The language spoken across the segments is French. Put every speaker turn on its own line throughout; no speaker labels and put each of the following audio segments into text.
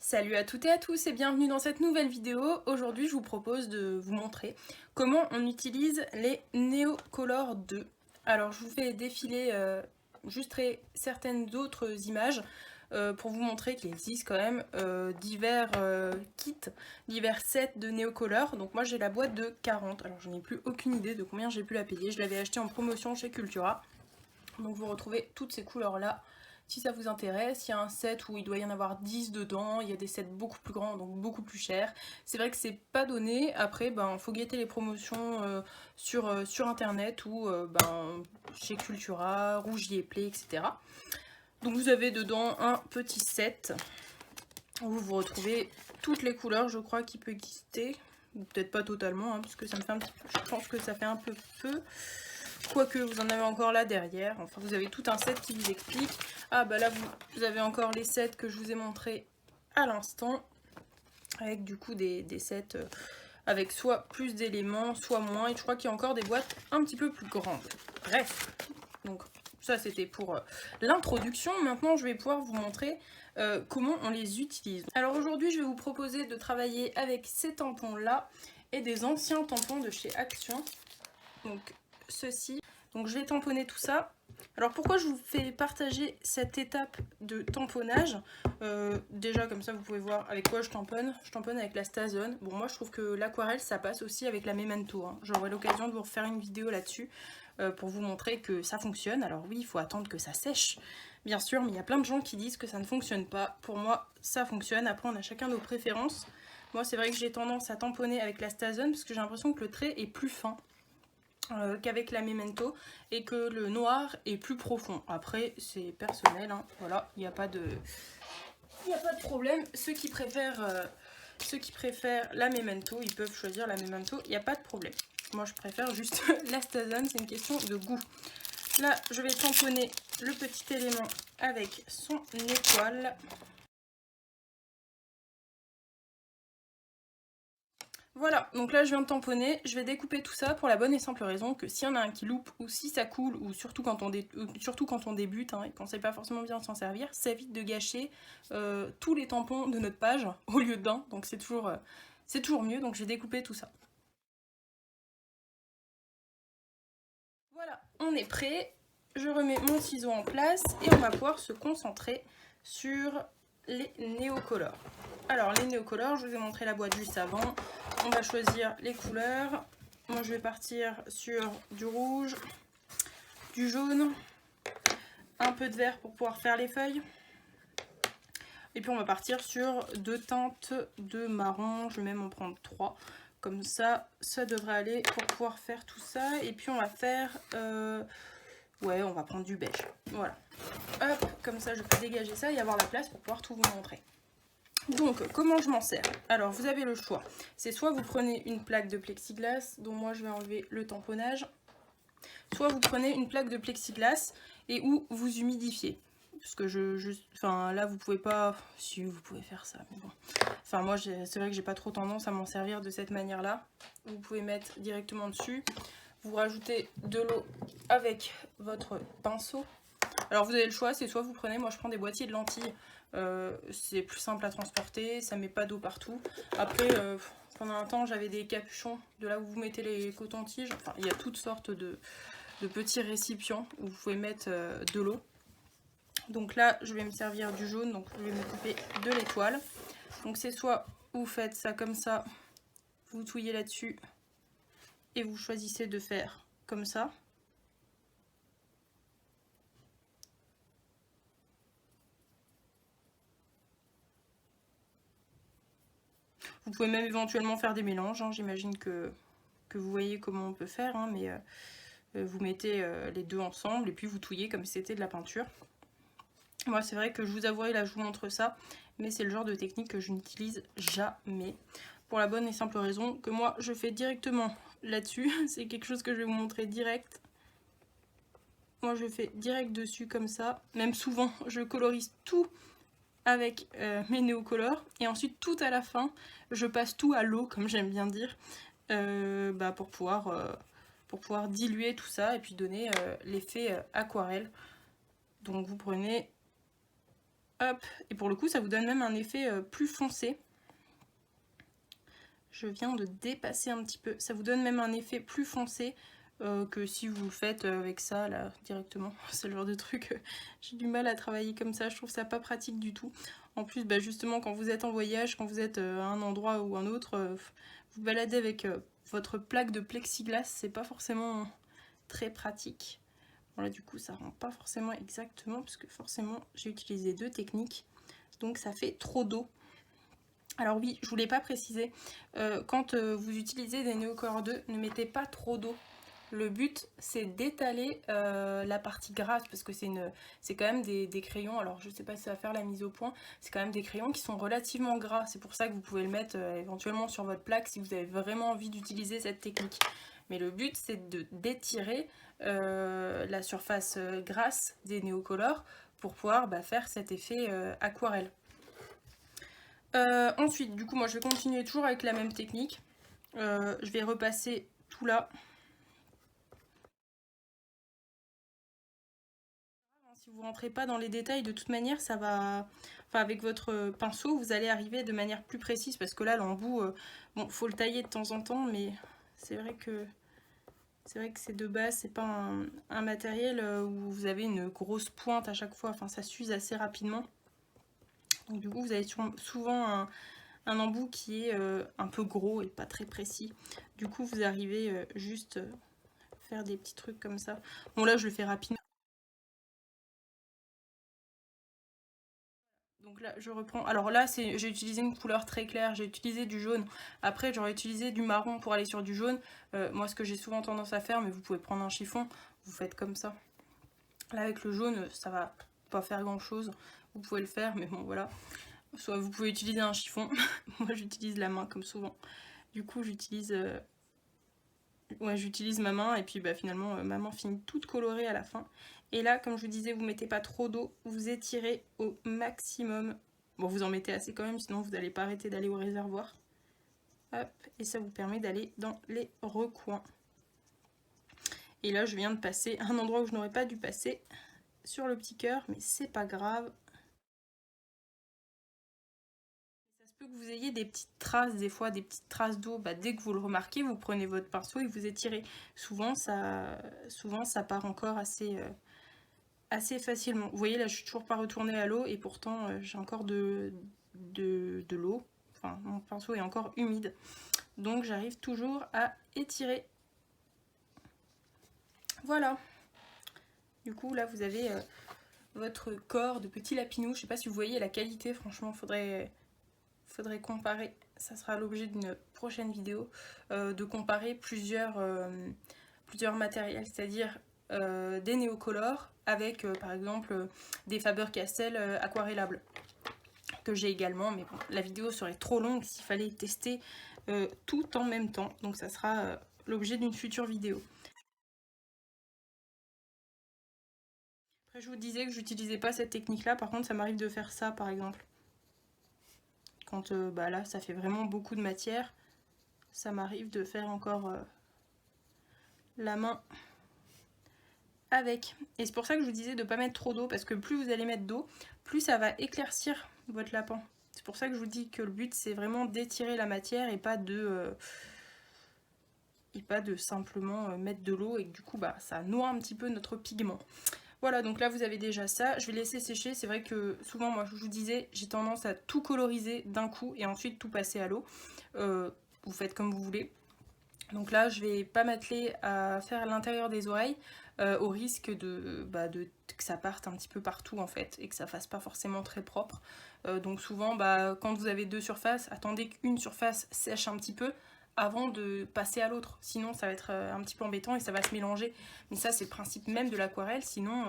Salut à toutes et à tous et bienvenue dans cette nouvelle vidéo. Aujourd'hui je vous propose de vous montrer comment on utilise les Neocolor 2. Alors je vous fais défiler juste certaines autres images pour vous montrer qu'il existe quand même divers kits, divers sets de Neocolor. Donc moi j'ai la boîte de 40, alors je n'ai plus aucune idée de combien j'ai pu la payer. Je l'avais acheté en promotion chez Cultura. Donc vous retrouvez toutes ces couleurs là si ça vous intéresse. Il y a un set où il doit y en avoir 10 dedans, il y a des sets beaucoup plus grands donc beaucoup plus chers. C'est vrai que c'est pas donné, après faut guetter les promotions sur internet ou chez Cultura, Rougier Play, etc. Donc vous avez dedans un petit set où vous retrouvez toutes les couleurs je crois qui peut exister. Peut-être pas totalement hein, parce que ça me fait un petit peu, je pense que ça fait un peu. Quoique vous en avez encore là derrière, enfin vous avez tout un set qui vous explique. Ah bah là vous avez encore les sets que je vous ai montrés à l'instant, avec du coup des sets avec soit plus d'éléments, soit moins, et je crois qu'il y a encore des boîtes un petit peu plus grandes. Bref, donc ça c'était pour l'introduction. Maintenant je vais pouvoir vous montrer comment on les utilise. Alors aujourd'hui je vais vous proposer de travailler avec ces tampons là et des anciens tampons de chez Action. Donc ceci, donc je vais tamponner tout ça. Alors pourquoi je vous fais partager cette étape de tamponnage, déjà comme ça vous pouvez voir avec quoi je tamponne avec la Stazone. Bon moi je trouve que l'aquarelle ça passe aussi avec la Memento, hein. J'aurai l'occasion de vous refaire une vidéo là-dessus pour vous montrer que ça fonctionne. Alors oui il faut attendre que ça sèche bien sûr, mais il y a plein de gens qui disent que ça ne fonctionne pas. Pour moi ça fonctionne, après on a chacun nos préférences. Moi c'est vrai que j'ai tendance à tamponner avec la Stazone parce que j'ai l'impression que le trait est plus fin qu'avec la Memento et que le noir est plus profond. Après c'est personnel hein. Voilà, il n'y a pas de problème. Ceux qui préfèrent la Memento, ils peuvent choisir la Memento, il n'y a pas de problème. Moi je préfère juste la Stazone, c'est une question de goût. Là je vais tamponner le petit élément avec son étoile. Voilà, donc là je viens de tamponner, je vais découper tout ça pour la bonne et simple raison que s'il y en a un qui loupe ou si ça coule, ou surtout quand on, débute hein, et qu'on sait pas forcément bien s'en servir, ça évite de gâcher tous les tampons de notre page au lieu d'un, donc c'est toujours mieux, donc j'ai découpé tout ça. Voilà, on est prêt, je remets mon ciseau en place et on va pouvoir se concentrer sur les néocolores. Alors les néocolores, je vous ai montré la boîte juste avant. On va choisir les couleurs. Moi je vais partir sur du rouge, du jaune, un peu de vert pour pouvoir faire les feuilles. Et puis on va partir sur 2 teintes de marron, je vais même en prendre 3. Comme ça, ça devrait aller pour pouvoir faire tout ça. Et puis on va faire... ouais, on va prendre du beige. Voilà. Hop, comme ça je peux dégager ça et avoir la place pour pouvoir tout vous montrer. Donc, comment je m'en sers? Alors, vous avez le choix. C'est soit vous prenez une plaque de plexiglas, dont moi je vais enlever le tamponnage, soit vous prenez une plaque de plexiglas et où vous humidifiez. Parce que enfin là vous pouvez pas, si vous pouvez faire ça, mais bon. Enfin moi c'est vrai que j'ai pas trop tendance à m'en servir de cette manière là. Vous pouvez mettre directement dessus, vous rajoutez de l'eau avec votre pinceau. Alors vous avez le choix, c'est soit vous prenez, moi je prends des boîtiers de lentilles, c'est plus simple à transporter, ça met pas d'eau partout. Après pendant un temps j'avais des capuchons de là où vous mettez les cotons-tiges, enfin il y a toutes sortes de petits récipients où vous pouvez mettre de l'eau. Donc là je vais me servir du jaune, donc je vais m'occuper de l'étoile. Donc c'est soit vous faites ça comme ça, vous touillez là-dessus et vous choisissez de faire comme ça. Vous pouvez même éventuellement faire des mélanges, hein. J'imagine que vous voyez comment on peut faire, hein, mais vous mettez les deux ensemble et puis vous touillez comme si c'était de la peinture. Moi c'est vrai que je vous avouerai, là je vous montre ça, mais c'est le genre de technique que je n'utilise jamais. Pour la bonne et simple raison que moi je fais directement là-dessus, c'est quelque chose que je vais vous montrer direct. Moi je fais direct dessus comme ça, même souvent je colorise tout avec mes néocolores et ensuite tout à la fin je passe tout à l'eau comme j'aime bien dire pour pouvoir diluer tout ça et puis donner l'effet aquarelle. Donc vous prenez Hop, et pour le coup ça vous donne même un effet plus foncé. Je viens de dépasser un petit peu, ça vous donne même un effet plus foncé que si vous le faites avec ça là directement. C'est le genre de truc, j'ai du mal à travailler comme ça, je trouve ça pas pratique du tout. En plus bah, justement quand vous êtes en voyage, quand vous êtes à un endroit ou un autre, vous baladez avec votre plaque de plexiglas, c'est pas forcément très pratique. Bon là du coup ça rend pas forcément exactement parce que forcément j'ai utilisé 2 techniques, donc ça fait trop d'eau. Alors oui, je voulais pas préciser, quand vous utilisez des Neocolor 2, ne mettez pas trop d'eau. Le but c'est d'étaler la partie grasse parce que c'est quand même des crayons, alors je sais pas si ça va faire la mise au point, c'est quand même des crayons qui sont relativement gras, c'est pour ça que vous pouvez le mettre éventuellement sur votre plaque si vous avez vraiment envie d'utiliser cette technique. Mais le but c'est d'étirer la surface grasse des Neocolor pour pouvoir faire cet effet aquarelle. Ensuite, du coup, moi je vais continuer toujours avec la même technique. Je vais repasser tout là. Si vous rentrez pas dans les détails, de toute manière, ça va. Enfin, avec votre pinceau, vous allez arriver de manière plus précise parce que là, l'embout, bon, faut le tailler de temps en temps, mais c'est vrai que c'est de base, c'est pas un matériel où vous avez une grosse pointe à chaque fois. Enfin, ça s'use assez rapidement. Donc, du coup, vous avez souvent un embout qui est un peu gros et pas très précis. Du coup, vous arrivez juste faire des petits trucs comme ça. Bon, là, je le fais rapidement. Donc là, je reprends. Alors là, j'ai utilisé une couleur très claire, j'ai utilisé du jaune. Après, j'aurais utilisé du marron pour aller sur du jaune. Moi, ce que j'ai souvent tendance à faire, mais vous pouvez prendre un chiffon, vous faites comme ça. Là, avec le jaune, ça va pas faire grand-chose. Vous pouvez le faire, mais bon, voilà. Soit vous pouvez utiliser un chiffon. Moi, j'utilise la main, comme souvent. Du coup, j'utilise ma main et puis finalement ma main finit toute colorée à la fin. Et là, comme je vous disais, vous mettez pas trop d'eau, vous étirez au maximum. Bon, vous en mettez assez quand même, sinon vous n'allez pas arrêter d'aller au réservoir. Hop, et ça vous permet d'aller dans les recoins. Et là, je viens de passer un endroit où je n'aurais pas dû passer sur le petit cœur, mais c'est pas grave. Ça se peut que vous ayez des petites traces, des fois des petites traces d'eau. Dès que vous le remarquez, vous prenez votre pinceau et vous étirez. Souvent, ça part encore assez facilement. Vous voyez là, je suis toujours pas retournée à l'eau et pourtant j'ai encore de l'eau. Enfin, mon pinceau est encore humide. Donc j'arrive toujours à étirer. Voilà. Du coup là vous avez votre corps de petit lapinou. Je sais pas si vous voyez la qualité, franchement faudrait comparer. Ça sera l'objet d'une prochaine vidéo, de comparer plusieurs matériels, c'est-à-dire des néocolores avec par exemple des Faber-Castell aquarellables que j'ai également, mais bon, la vidéo serait trop longue s'il fallait tester tout en même temps, donc ça sera l'objet d'une future vidéo. Après je vous disais que j'utilisais pas cette technique là, par contre ça m'arrive de faire ça par exemple. Quand là ça fait vraiment beaucoup de matière, ça m'arrive de faire encore la main avec. Et c'est pour ça que je vous disais de ne pas mettre trop d'eau, parce que plus vous allez mettre d'eau, plus ça va éclaircir votre lapin. C'est pour ça que je vous dis que le but c'est vraiment d'étirer la matière et pas de simplement mettre de l'eau et que du coup ça noie un petit peu notre pigment. Voilà, donc là vous avez déjà ça, je vais laisser sécher. C'est vrai que souvent, moi je vous disais, j'ai tendance à tout coloriser d'un coup et ensuite tout passer à l'eau. Vous faites comme vous voulez. Donc là je vais pas m'atteler à faire l'intérieur des oreilles au risque que ça parte un petit peu partout en fait et que ça fasse pas forcément très propre. Donc souvent quand vous avez 2 surfaces, attendez qu'une surface sèche un petit peu avant de passer à l'autre, sinon ça va être un petit peu embêtant et ça va se mélanger. Mais ça c'est le principe même de l'aquarelle, sinon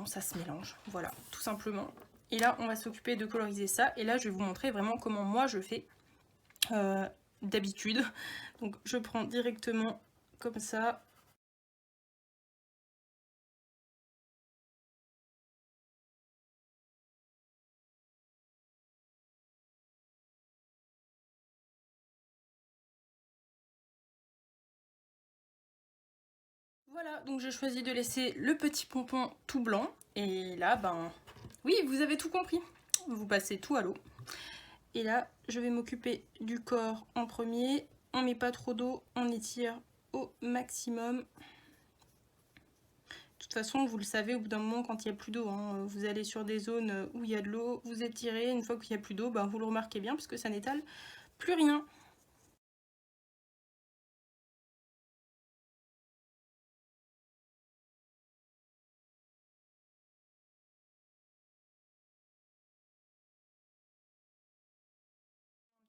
ça se mélange, voilà, tout simplement. Et là on va s'occuper de coloriser ça, et là je vais vous montrer vraiment comment moi je fais d'habitude. Donc je prends directement comme ça. Voilà, donc j'ai choisi de laisser le petit pompon tout blanc. Et là, Oui, vous avez tout compris. Vous passez tout à l'eau. Et là, je vais m'occuper du corps en premier. On met pas trop d'eau, on étire au maximum. De toute façon, vous le savez, au bout d'un moment, quand il n'y a plus d'eau, hein, vous allez sur des zones où il y a de l'eau, vous étirez. Une fois qu'il n'y a plus d'eau, ben, vous le remarquez bien parce que ça n'étale plus rien. Un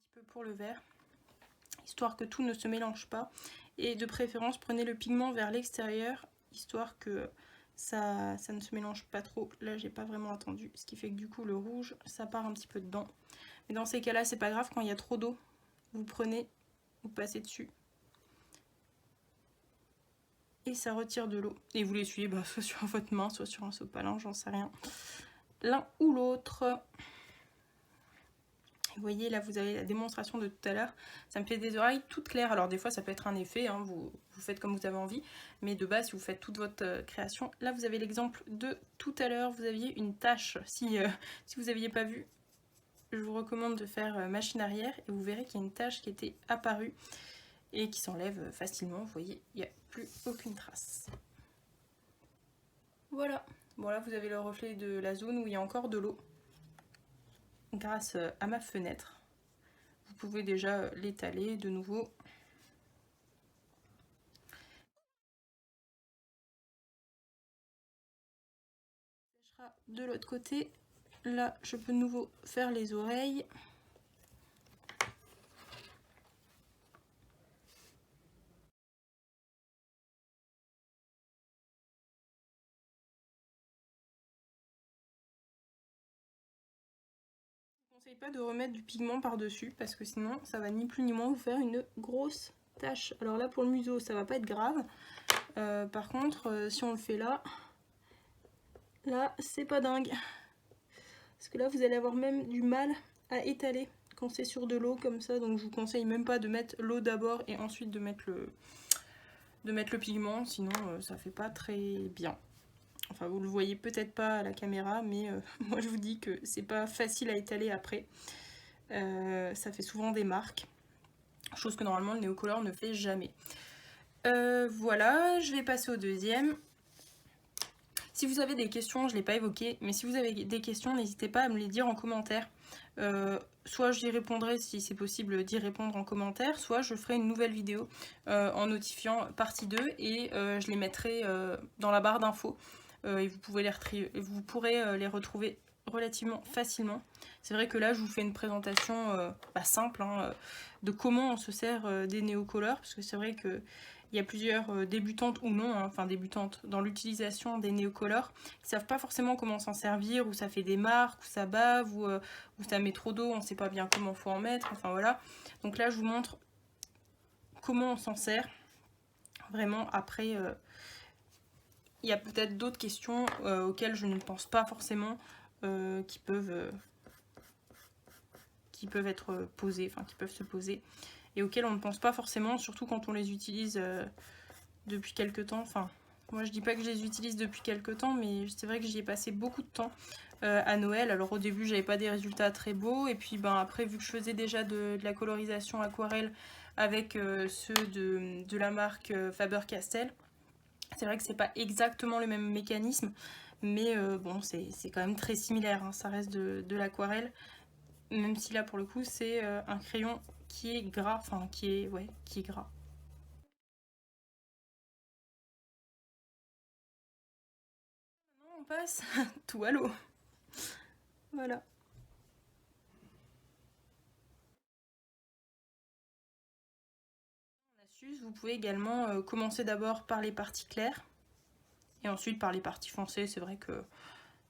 petit peu pour le vert, histoire que tout ne se mélange pas. Et de préférence, prenez le pigment vers l'extérieur, histoire que ça ne se mélange pas trop. Là, j'ai pas vraiment attendu, ce qui fait que du coup, le rouge, ça part un petit peu dedans. Mais dans ces cas-là, c'est pas grave, quand il y a trop d'eau, vous prenez, vous passez dessus. Et ça retire de l'eau. Et vous l'essuyez soit sur votre main, soit sur un sopalin, j'en sais rien. L'un ou l'autre. Vous voyez, là, vous avez la démonstration de tout à l'heure. Ça me fait des oreilles toutes claires. Alors, des fois, ça peut être un effet. Hein, vous faites comme vous avez envie. Mais de base, si vous faites toute votre création, là, vous avez l'exemple de tout à l'heure. Vous aviez une tache. Si vous n'aviez pas vu, je vous recommande de faire machine arrière. Et vous verrez qu'il y a une tache qui était apparue et qui s'enlève facilement. Vous voyez, il n'y a plus aucune trace. Voilà. Bon, là, vous avez le reflet de la zone où il y a encore de l'eau. Grâce à ma fenêtre. Vous pouvez déjà l'étaler de nouveau. De l'autre côté, là je peux de nouveau faire les oreilles. Je ne conseille pas de remettre du pigment par dessus parce que sinon ça va ni plus ni moins vous faire une grosse tache. Alors là pour le museau ça va pas être grave. Par contre si on le fait là c'est pas dingue. Parce que là vous allez avoir même du mal à étaler quand c'est sur de l'eau comme ça. Donc je vous conseille même pas de mettre l'eau d'abord et ensuite de mettre le pigment. Sinon ça fait pas très bien. Enfin vous le voyez peut-être pas à la caméra mais moi je vous dis que c'est pas facile à étaler après. Ça fait souvent des marques. Chose que normalement le Neocolor ne fait jamais. Voilà, je vais passer au deuxième. Si vous avez des questions, je ne l'ai pas évoqué, mais si vous avez des questions, n'hésitez pas à me les dire en commentaire. Soit j'y répondrai si c'est possible d'y répondre en commentaire, soit je ferai une nouvelle vidéo en notifiant partie 2 et je les mettrai dans la barre d'infos. Et vous pourrez les retrouver relativement facilement. C'est vrai que là je vous fais une présentation simple de comment on se sert des Neocolor, parce que c'est vrai que il y a plusieurs débutantes ou non, enfin débutantes dans l'utilisation des Neocolor, qui savent pas forcément comment s'en servir, où ça fait des marques, où ça bave, où ça met trop d'eau, on sait pas bien comment faut en mettre, enfin voilà. Donc là je vous montre comment on s'en sert. Vraiment après il y a peut-être d'autres questions auxquelles je ne pense pas forcément qui peuvent être posées, enfin qui peuvent se poser et auxquelles on ne pense pas forcément, surtout quand on les utilise depuis quelques temps. Enfin, moi je dis pas que je les utilise depuis quelques temps, mais c'est vrai que j'y ai passé beaucoup de temps à Noël. Alors au début j'avais pas des résultats très beaux, et puis après vu que je faisais déjà de la colorisation aquarelle avec ceux de la marque Faber-Castell, c'est vrai que c'est pas exactement le même mécanisme, mais bon c'est quand même très similaire, hein. Ça reste de l'aquarelle, même si là pour le coup c'est un crayon qui est gras, enfin qui est gras. Maintenant on passe tout à l'eau. Voilà. En astuce, vous pouvez également commencer d'abord par les parties claires et ensuite par les parties foncées. C'est vrai que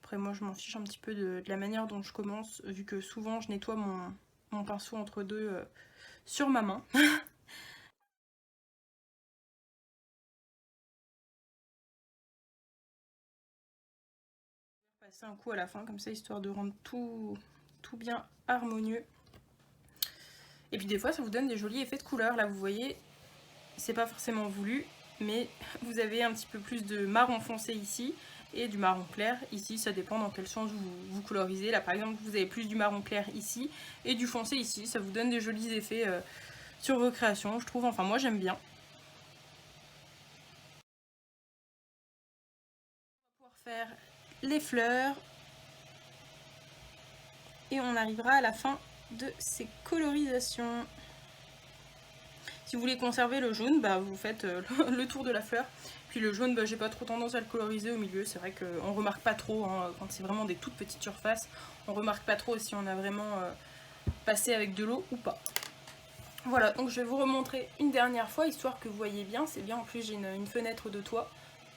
après moi je m'en fiche un petit peu de la manière dont je commence, vu que souvent je nettoie mon pinceau entre deux sur ma main. Passer un coup à la fin comme ça, histoire de rendre tout bien harmonieux. Et puis des fois ça vous donne des jolis effets de couleur. Là vous voyez, c'est pas forcément voulu, mais vous avez un petit peu plus de marron foncé ici et du marron clair. Ici, ça dépend dans quel sens vous colorisez. Là, par exemple, vous avez plus du marron clair ici et du foncé ici. Ça vous donne des jolis effets sur vos créations, je trouve. Enfin, moi, j'aime bien. On va pouvoir faire les fleurs. Et on arrivera à la fin de ces colorisations. Si vous voulez conserver le jaune, bah, vous faites le tour de la fleur. Puis le jaune, bah, j'ai pas trop tendance à le coloriser au milieu. C'est vrai qu'on remarque pas trop, hein, quand c'est vraiment des toutes petites surfaces. On remarque pas trop si on a vraiment passé avec de l'eau ou pas. Voilà, donc je vais vous remontrer une dernière fois, histoire que vous voyez bien. C'est bien, en plus j'ai une fenêtre de toit.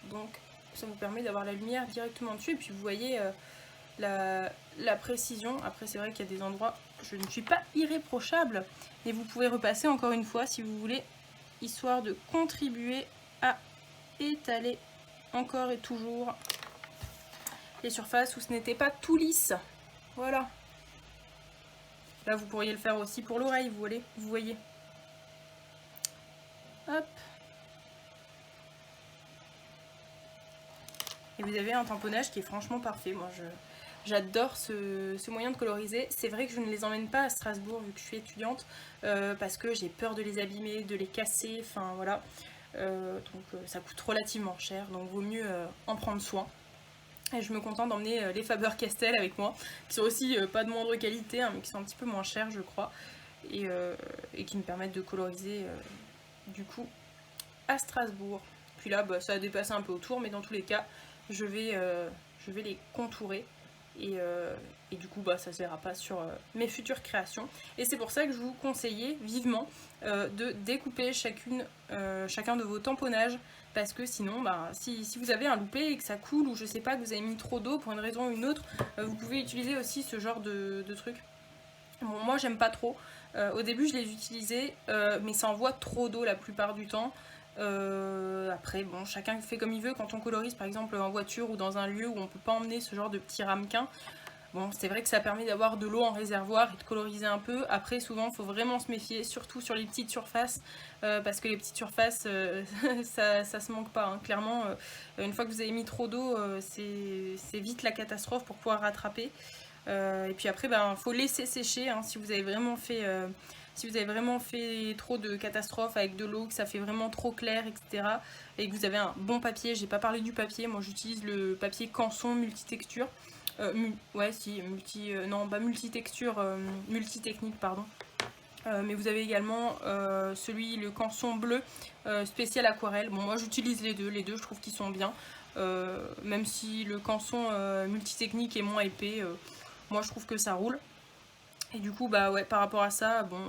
Donc ça vous permet d'avoir la lumière directement dessus. Et puis vous voyez la précision. Après c'est vrai qu'il y a des endroits où je ne suis pas irréprochable. Et vous pouvez repasser encore une fois si vous voulez, histoire de contribuer à étaler encore et toujours les surfaces où ce n'était pas tout lisse. Voilà. Là vous pourriez le faire aussi pour l'oreille, vous voyez. Hop. Et vous avez un tamponnage qui est franchement parfait. Moi j'adore ce moyen de coloriser. C'est vrai que je ne les emmène pas à Strasbourg vu que je suis étudiante, parce que j'ai peur de les abîmer, de les casser, enfin voilà. Donc ça coûte relativement cher, donc vaut mieux en prendre soin. Et je me contente d'emmener les Faber-Castell avec moi, qui sont aussi pas de moindre qualité, hein, mais qui sont un petit peu moins chers je crois, et qui me permettent de coloriser du coup à Strasbourg. Puis là bah, ça a dépassé un peu autour, mais dans tous les cas je vais les contourer. Et du coup bah, ça ne se verra pas sur mes futures créations. Et c'est pour ça que je vous conseillais vivement de découper chacun de vos tamponnages, parce que sinon bah, si vous avez un loupé et que ça coule, ou je sais pas, que vous avez mis trop d'eau pour une raison ou une autre, vous pouvez utiliser aussi ce genre de truc. Bon, moi j'aime pas trop. Au début je les utilisais, mais ça envoie trop d'eau la plupart du temps. Après bon, chacun fait comme il veut. Quand on colorise par exemple en voiture ou dans un lieu où on peut pas emmener ce genre de petits ramequins, bon c'est vrai que ça permet d'avoir de l'eau en réservoir et de coloriser un peu. Après souvent il faut vraiment se méfier, surtout sur les petites surfaces, parce que les petites surfaces ça se manque pas, hein. Clairement une fois que vous avez mis trop d'eau, c'est vite la catastrophe pour pouvoir rattraper. Et puis après ben faut laisser sécher, hein, si vous avez vraiment fait trop de catastrophes avec de l'eau, que ça fait vraiment trop clair, etc. Et que vous avez un bon papier. J'ai pas parlé du papier, moi j'utilise le papier Canson multitexture. Multitexture, multitechnique, pardon. Mais vous avez également le Canson bleu spécial aquarelle. Bon, moi j'utilise les deux je trouve qu'ils sont bien. Même si le Canson multitechnique est moins épais, moi je trouve que ça roule. Et du coup bah ouais, par rapport à ça, bon,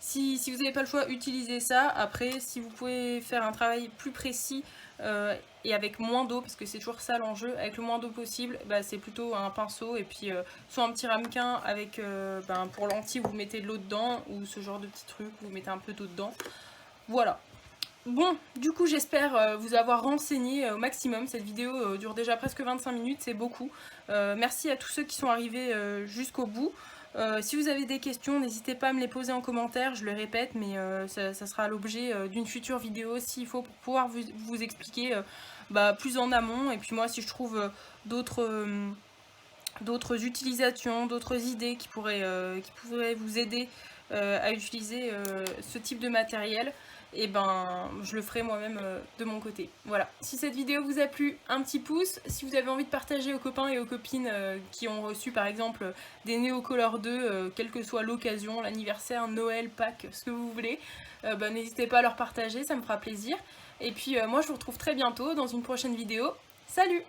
si vous n'avez pas le choix, utilisez ça. Après si vous pouvez faire un travail plus précis et avec moins d'eau, parce que c'est toujours ça l'enjeu, avec le moins d'eau possible, bah, c'est plutôt un pinceau et puis soit un petit ramequin avec pour lentilles vous mettez de l'eau dedans, ou ce genre de petits trucs vous mettez un peu d'eau dedans. Voilà. Bon, du coup j'espère vous avoir renseigné au maximum. Cette vidéo dure déjà presque 25 minutes, c'est beaucoup. Merci à tous ceux qui sont arrivés jusqu'au bout. Si vous avez des questions, n'hésitez pas à me les poser en commentaire, je le répète, mais ça sera l'objet d'une future vidéo s'il faut, pour pouvoir vous expliquer plus en amont. Et puis moi si je trouve d'autres utilisations, d'autres idées qui pourraient vous aider à utiliser ce type de matériel, et ben je le ferai moi-même de mon côté. Voilà, si cette vidéo vous a plu, un petit pouce. Si vous avez envie de partager aux copains et aux copines qui ont reçu par exemple des Neocolor 2, quelle que soit l'occasion, l'anniversaire, Noël, Pâques, ce que vous voulez, n'hésitez pas à leur partager, ça me fera plaisir. Et puis moi je vous retrouve très bientôt dans une prochaine vidéo. Salut!